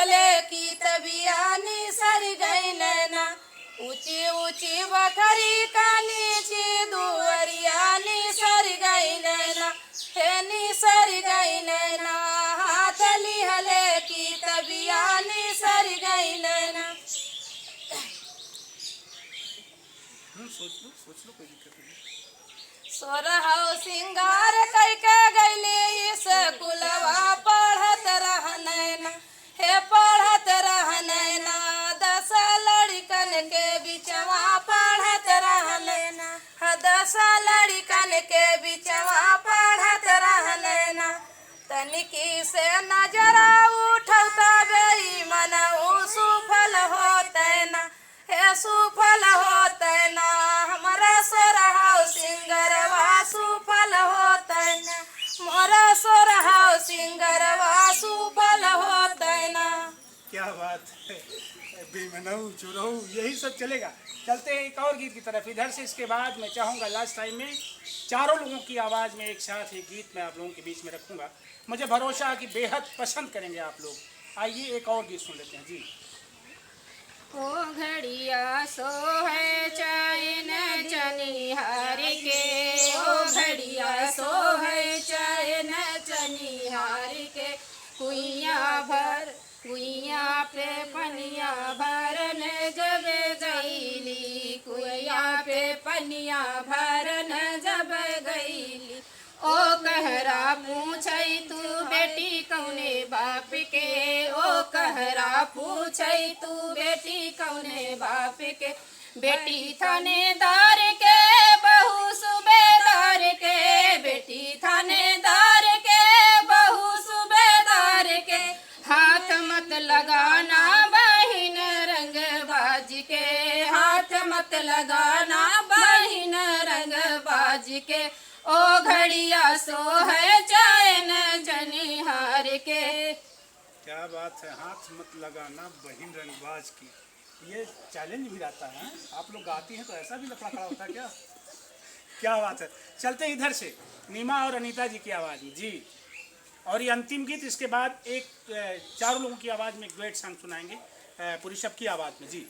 हले की तबियानी सर गई नैना, ऊंची ऊंची बखरी का नीचे दुअरियानी सर गई नैना, हेनी सर गई नैना, हाथ ली हले की तबियानी सर गई नैना। सोच लो कोई दिक्कत नहीं। सोरहौ सिंगार कैके गैली स्कूलवा पढ़त रह नैना, हे पढ़त रह नैना, 10 लड़कन के बिचवा पढ़त रह नैना, 10 लड़कन के बिचवा पढ़त रह नैना, तनिकी से नजरा उठौता बेई मनऊ सुफल होतै ना, हे सुफल होतै ना, हमरा सोरहौ सिंगरवा सुफल होतै ना, मोरा सोरहौ सिंगरवा सुफल होतै ना। क्या बात है, बेमनऊ चुरऊ यही सब चलेगा। चलते हैं एक और गीत की तरफ इधर से। इसके बाद मैं चाहूँगा लास्ट टाइम में चारों लोगों की आवाज़ में एक साथ एक गीत मैं आप लोगों के बीच में रखूँगा। मुझे भरोसा है कि बेहद पसंद करेंगे आप लोग। आइए एक और गीत सुन लेते हैं जी। ओ घड़िया सो है चैन चनिहार के, ओ घड़िया सो है चैन चनिहार के, कुइया पे पनिया भरन जब गईली, कुइया पे पनिया भरन जब गईली, ओ कहरा पूछई तू बेटी कौने बाप के, ओ कहरा पूछई तू बेटी कौने बाप के, बेटी थानेदार के बहू सूबेदार के, बेटी थानेदार के बहू सूबेदार के, हाथ मत लगाना बहिन रंगबाज के, हाथ मत लगाना बहिन रंगबाज के, ओ घड़िया सो है चैन जनिहार के। क्या बात है, हाथ मत लगाना बहिन रंगबाज की। ये चैलेंज भी रहता है, आप लोग गाती हैं तो ऐसा भी लफड़ा खड़ा होता है क्या? क्या बात है। चलते इधर से नीमा और अनीता जी की आवाज़ में जी। और ये अंतिम गीत, इसके बाद एक चारों लोगों की आवाज़ में एक डुएट सॉन्ग सुनाएंगे पुरुषप की आवाज़ में जी।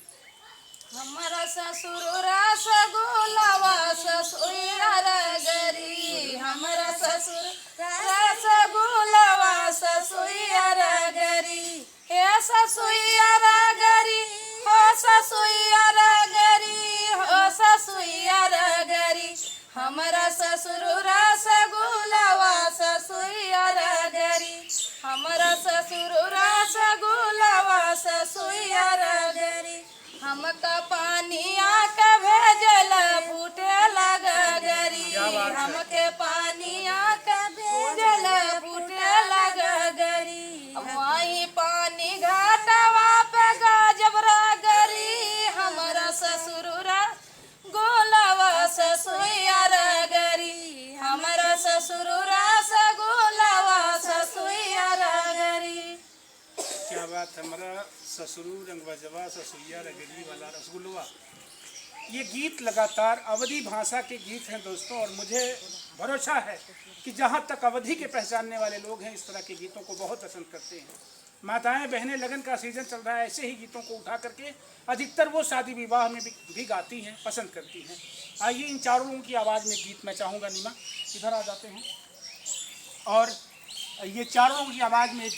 हमारा ससुर रसगुल्लावा ससुरिया रगरी, हमारा ससुर रसगुल्लावा ससुरिया रगरी, हे ससुरिया रगरी, हो ससुरिया रगरी, हो ससुरिया रगरी, हमारा ससुर रसगुल्लावा ससुरिया रगरी, हमारा ससुर रसगुल्लावा ससुरिया रगरी, हमका पानिया के भेजल फूटे लग गरी, हमके पानिया के भेजल फूटे लग गरी, वहीं पानी घाटवा पे गजबरा गरी, हमारा ससुर गोलवा ससुरिया रगरी, हमारा ससुर रसगुल्लावा ससुरिया रगरी। क्या बात है, हमारा ससुर रंगबजवा ससुरिया रगरी वाला रसगुल्लवा। ये गीत लगातार अवधी भाषा के गीत हैं दोस्तों, और मुझे भरोसा है कि जहाँ तक अवधी के पहचानने वाले लोग हैं इस तरह के गीतों को बहुत पसंद करते हैं। माताएं बहनें, लगन का सीजन चल रहा है, ऐसे ही गीतों को उठा करके अधिकतर वो शादी विवाह में भी गाती हैं, पसंद करती हैं। आइए इन चारों लोगों की आवाज़ में गीत मैं चाहूँगा नीमा इधर आ जाते हैं, और ये चारों लोगों की आवाज़ में